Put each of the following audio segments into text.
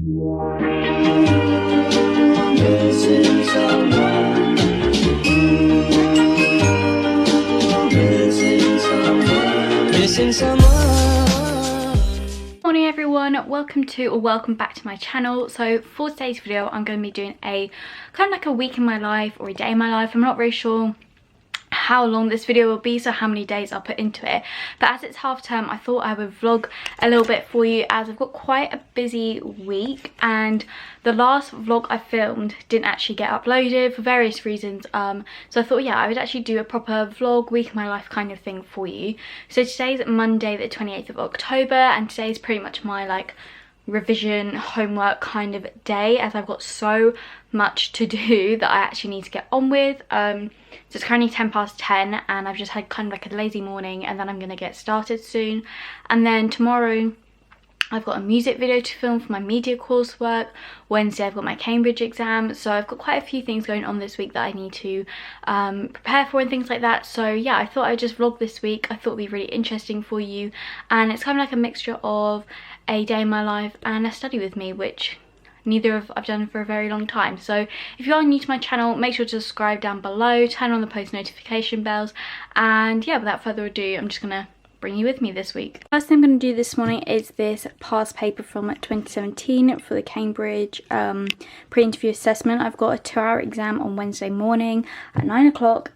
Morning everyone, welcome back to my channel. So for today's video I'm going to be doing a kind of like a week in my life or a day in my life. I'm not very sure how long this video will be, so how many days I'll put into it, but as it's half term I thought I would vlog a little bit for you, as I've got quite a busy week and the last vlog I filmed didn't actually get uploaded for various reasons, so I thought, yeah, I would actually do a proper vlog week in my life kind of thing for you. So today's Monday the 28th of October and today's pretty much my like revision homework kind of day, as I've got so much to do that I actually need to get on with. So it's currently 10:10 and I've just had kind of like a lazy morning, and then I'm gonna get started soon. And then tomorrow I've got a music video to film for my media coursework. Wednesday I've got my Cambridge exam, so I've got quite a few things going on this week that I need to prepare for and things like that. So yeah, I thought I'd just vlog this week. I thought it'd be really interesting for you, and it's kind of like a mixture of a day in my life and a study with me, which neither of I've done for a very long time. So if you are new to my channel, make sure to subscribe down below, turn on the post notification bells, and yeah, without further ado, I'm just gonna bring you with me this week. First thing I'm going to do this morning is this past paper from 2017 for the Cambridge pre-interview assessment. I've got a 2-hour exam on Wednesday morning at 9 o'clock,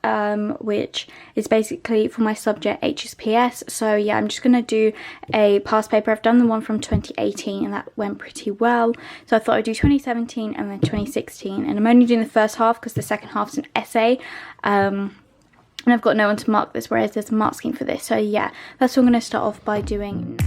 which is basically for my subject HSPS. So yeah, I'm just going to do a past paper. I've done the one from 2018 and that went pretty well, so I thought I'd do 2017 and then 2016, and I'm only doing the first half because the second half's an essay. And I've got no one to mark this, whereas there's a mark scheme for this. So yeah, that's what I'm going to start off by doing.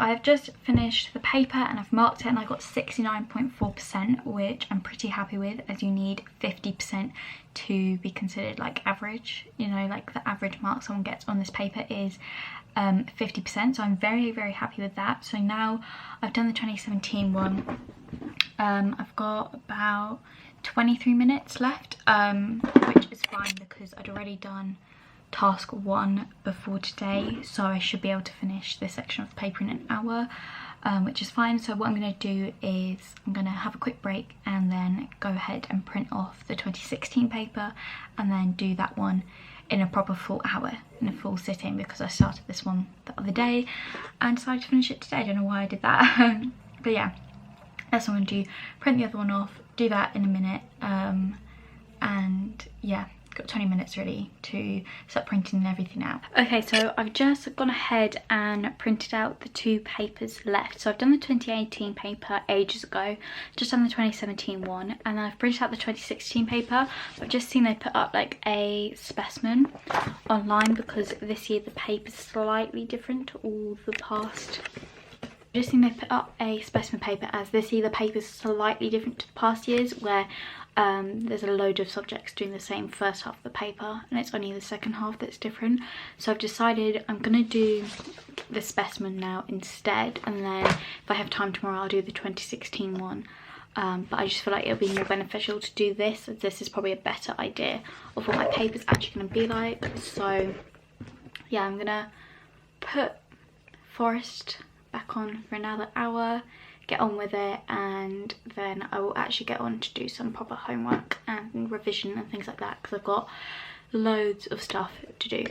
I've just finished the paper and I've marked it, and I got 69.4%, which I'm pretty happy with, as you need 50% to be considered like average. You know, like the average mark someone gets on this paper is 50%, so I'm very, very happy with that. So now I've done the 2017 one. I've got about 23 minutes left, which is fine because I'd already done task 1 before today, so I should be able to finish this section of the paper in an hour, which is fine. So what I'm going to do is I'm going to have a quick break and then go ahead and print off the 2016 paper and then do that one in a proper full hour, in a full sitting, because I started this one the other day and decided to finish it today. I don't know why I did that. But yeah, that's what I'm going to do. Print the other one off, do that in a minute, and yeah, got 20 minutes really to start printing everything out. Okay, so I've just gone ahead and printed out the 2 papers left. So I've done the 2018 paper ages ago, just done the 2017 one, and then I've printed out the 2016 paper. I've just seen they put up like a specimen online because this year the paper's slightly different to all the past. I've just seen they put up a specimen paper, as this year the paper's slightly different to the past years, where there's a load of subjects doing the same first half of the paper and it's only the second half that's different. So I've decided I'm going to do the specimen now instead, and then if I have time tomorrow I'll do the 2016 one. But I just feel like it'll be more beneficial to do this, as this is probably a better idea of what my paper's actually going to be like. So yeah, I'm going to put Forest back on for another hour, get on with it, and then I will actually get on to do some proper homework and revision and things like that, because I've got loads of stuff to do.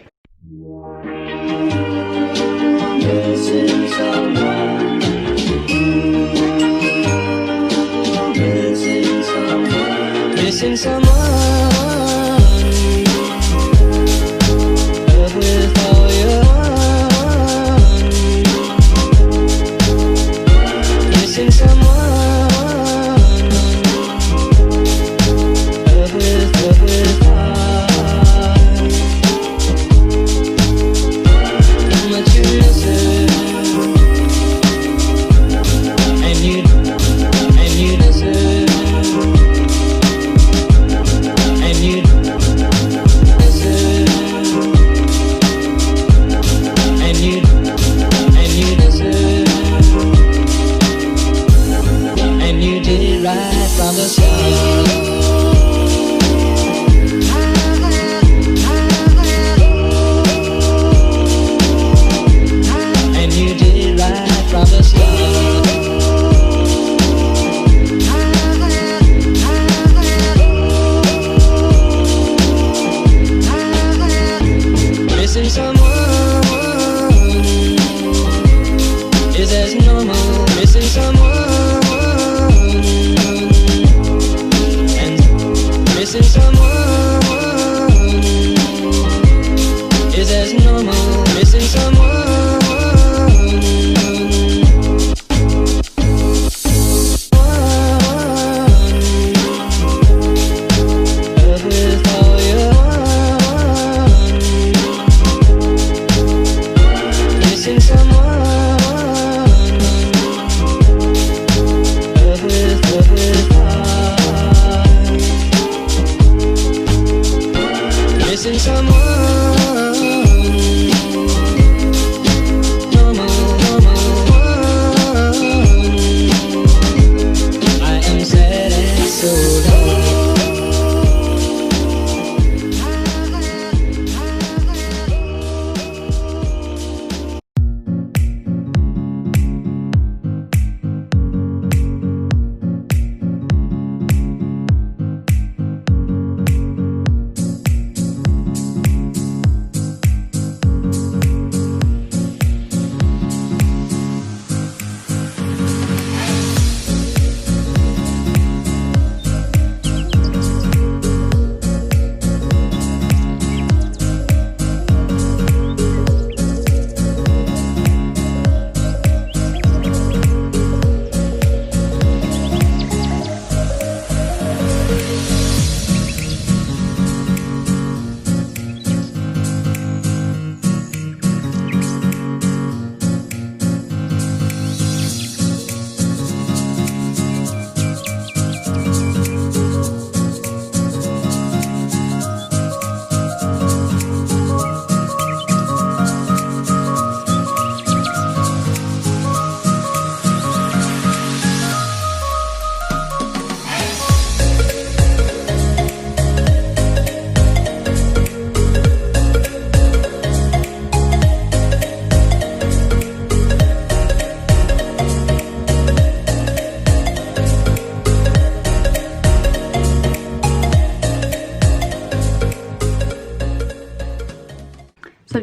Missing someone.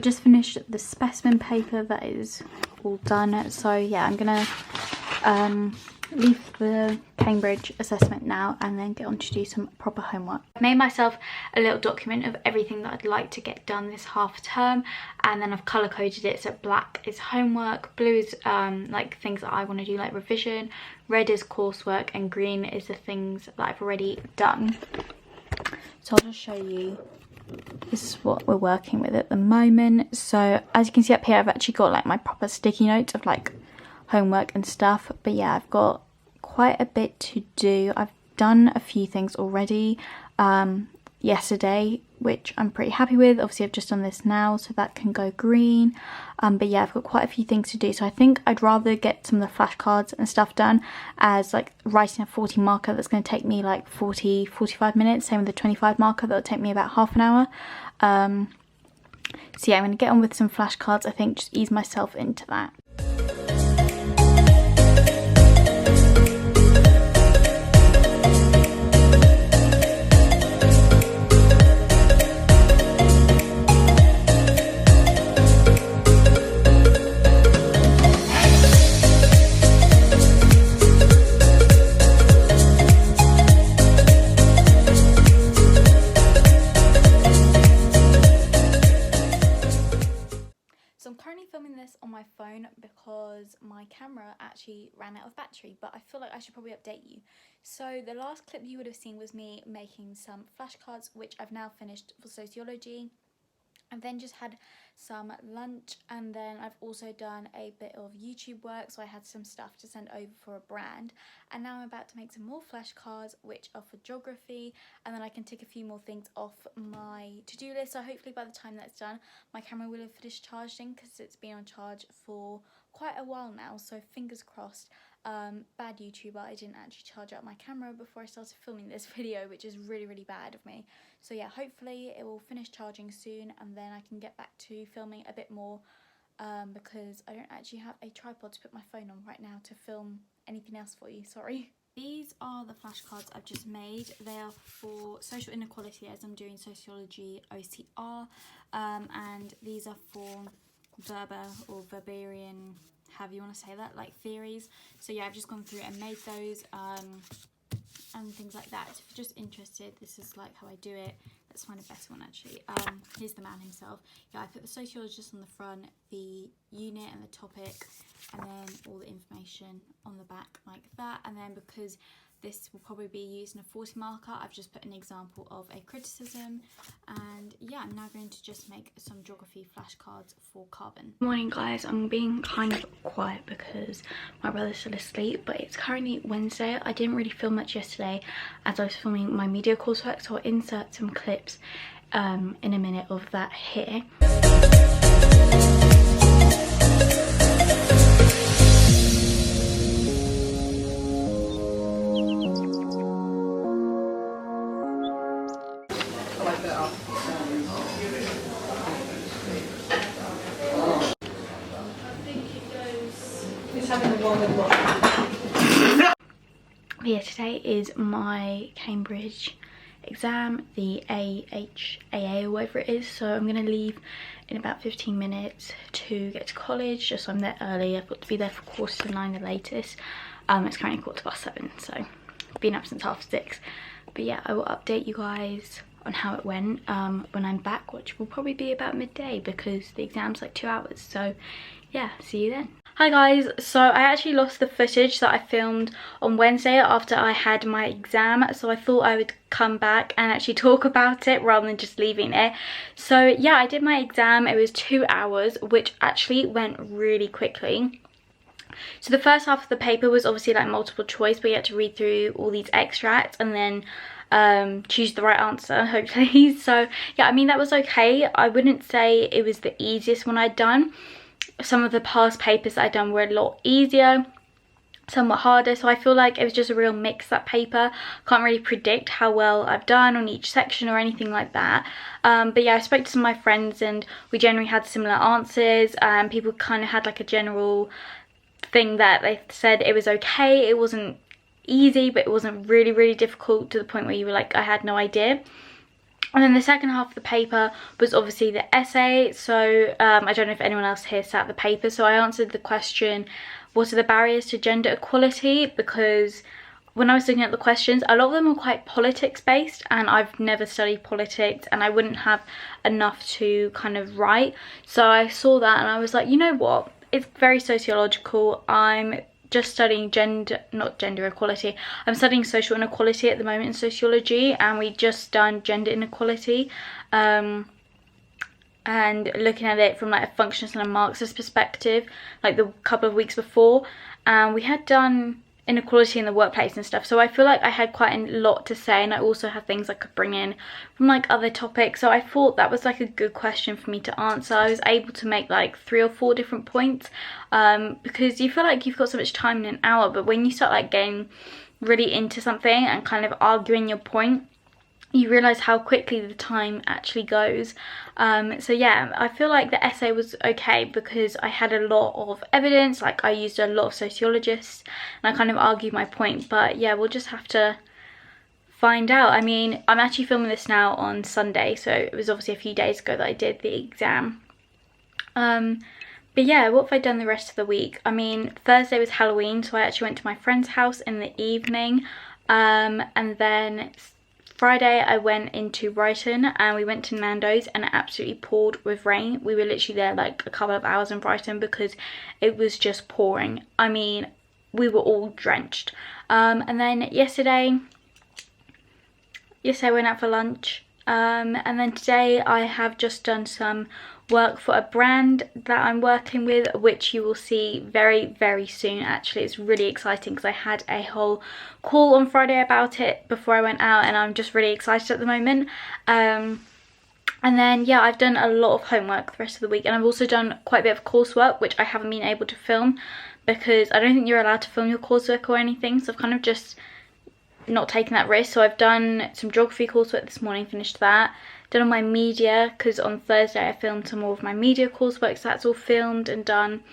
just finished the specimen paper. That is all done. So yeah, I'm gonna leave the Cambridge assessment now and then get on to do some proper homework. I've made myself a little document of everything that I'd like to get done this half term, and then I've colour coded it. So black is homework, blue is like things that I want to do, like revision, red is coursework, and green is the things that I've already done. So I'll just show you, this is what we're working with at the moment. So as you can see up here, I've actually got like my proper sticky notes of like homework and stuff, but yeah, I've got quite a bit to do. I've done a few things already yesterday, which I'm pretty happy with. Obviously I've just done this now, so that can go green, but yeah, I've got quite a few things to do. So I think I'd rather get some of the flashcards and stuff done as like writing a 40 marker that's going to take me like 45 minutes, same with the 25 marker that'll take me about half an hour. So yeah, I'm going to get on with some flashcards, I think, just ease myself into that. On my phone because my camera actually ran out of battery, but I feel like I should probably update you. So the last clip you would have seen was me making some flashcards, which I've now finished for sociology. I've then just had some lunch, and then I've also done a bit of YouTube work, so I had some stuff to send over for a brand, and now I'm about to make some more flashcards which are for geography, and then I can tick a few more things off my to-do list. So hopefully by the time that's done, my camera will have finished charging, because it's been on charge for quite a while now, so fingers crossed. Bad YouTuber, I didn't actually charge up my camera before I started filming this video, which is really bad of me. So yeah, hopefully it will finish charging soon, and then I can get back to filming a bit more, because I don't actually have a tripod to put my phone on right now to film anything else for you, sorry. These are the flashcards I've just made. They are for social inequality, as I'm doing sociology OCR, and these are for Verba or Verbarian, however you want to say that, like theories. So yeah, I've just gone through and made those and things like that. So if you're just interested, this is like how I do it. Let's find a better one actually. Here's the man himself. Yeah, I put the sociologist on the front, the unit and the topic, and then all the information on the back like that. And then because this will probably be used in a 40 marker, I've just put an example of a criticism. And yeah, I'm now going to just make some geography flashcards for carbon. Morning guys, I'm being kind of quiet because my brother's still asleep, but it's currently Wednesday. I didn't really film much yesterday as I was filming my media coursework, so I'll insert some clips in a minute of that here. Yeah, today is my Cambridge exam, the AHAA or whatever it is, so I'm going to leave in about 15 minutes to get to college, just so I'm there early. I've got to be there for 9:15 the latest. It's currently 7:15, so I've been up since 6:30. But yeah, I will update you guys on how it went when I'm back, which will probably be about midday because the exam's like 2 hours. So yeah, see you then. Hi guys, so I actually lost the footage that I filmed on Wednesday after I had my exam, so I thought I would come back and actually talk about it rather than just leaving it. So yeah, I did my exam. It was 2 hours, which actually went really quickly. So the first half of the paper was obviously like multiple choice, but you had to read through all these extracts and then choose the right answer, hopefully. So yeah, I mean, that was okay. I wouldn't say it was the easiest one I'd done. Some of the past papers that I'd done were a lot easier, somewhat harder, so I feel like it was just a real mix, that paper. Can't really predict how well I've done on each section or anything like that. But yeah, I spoke to some of my friends and we generally had similar answers. People kind of had like a general thing that they said it was okay. It wasn't easy, but it wasn't really difficult to the point where you were like, I had no idea. And then the second half of the paper was obviously the essay. So I don't know if anyone else here sat the paper. So I answered the question, what are the barriers to gender equality? Because when I was looking at the questions, a lot of them were quite politics based, and I've never studied politics and I wouldn't have enough to kind of write. So I saw that and I was like, you know what? It's very sociological. I'm just studying not gender equality, I'm studying social inequality at the moment in sociology, and we just done gender inequality, and looking at it from like a functionalist and a Marxist perspective, like the couple of weeks before, and we had done inequality in the workplace and stuff. So I feel like I had quite a lot to say, and I also had things I could bring in from like other topics. So I thought that was like a good question for me to answer. I was able to make like 3 or 4 different points, because you feel like you've got so much time in an hour, but when you start like getting really into something and kind of arguing your point, you realise how quickly the time actually goes. So yeah, I feel like the essay was okay because I had a lot of evidence, like I used a lot of sociologists and I kind of argued my point. But yeah, we'll just have to find out. I mean, I'm actually filming this now on Sunday, so it was obviously a few days ago that I did the exam. But yeah, what have I done the rest of the week? I mean, Thursday was Halloween, so I actually went to my friend's house in the evening, and then Friday I went into Brighton and we went to Nando's, and it absolutely poured with rain. We were literally there like a couple of hours in Brighton because it was just pouring. I mean, we were all drenched. And then yesterday I went out for lunch, and then today I have just done some work for a brand that I'm working with, which you will see very, very soon. Actually, it's really exciting because I had a whole call on Friday about it before I went out, and I'm just really excited at the moment. And then yeah, I've done a lot of homework the rest of the week, and I've also done quite a bit of coursework, which I haven't been able to film because I don't think you're allowed to film your coursework or anything, so I've kind of just not taking that risk. So I've done some geography coursework this morning, finished that. Done all my media, because on Thursday I filmed some more of my media coursework, so that's all filmed and done.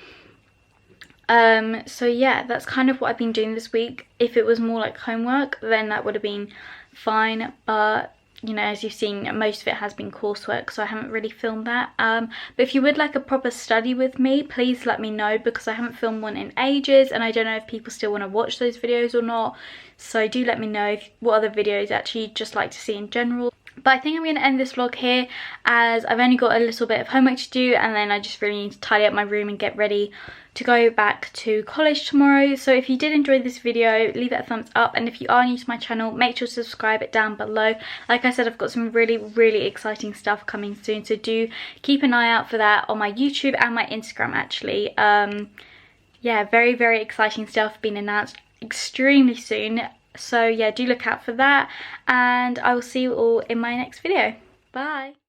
So yeah, that's kind of what I've been doing this week. If it was more like homework, then that would have been fine, but you know, as you've seen, most of it has been coursework, so I haven't really filmed that. But if you would like a proper study with me, please let me know, because I haven't filmed one in ages and I don't know if people still want to watch those videos or not. So do let me know what other videos actually you'd just like to see in general. But I think I'm going to end this vlog here, as I've only got a little bit of homework to do, and then I just really need to tidy up my room and get ready to go back to college tomorrow. So if you did enjoy this video, leave it a thumbs up, and if you are new to my channel, make sure to subscribe it down below. Like I said, I've got some really, really exciting stuff coming soon, so do keep an eye out for that on my YouTube and my Instagram actually. Yeah, very, very exciting stuff being announced extremely soon. So yeah, do look out for that, and I will see you all in my next video. Bye.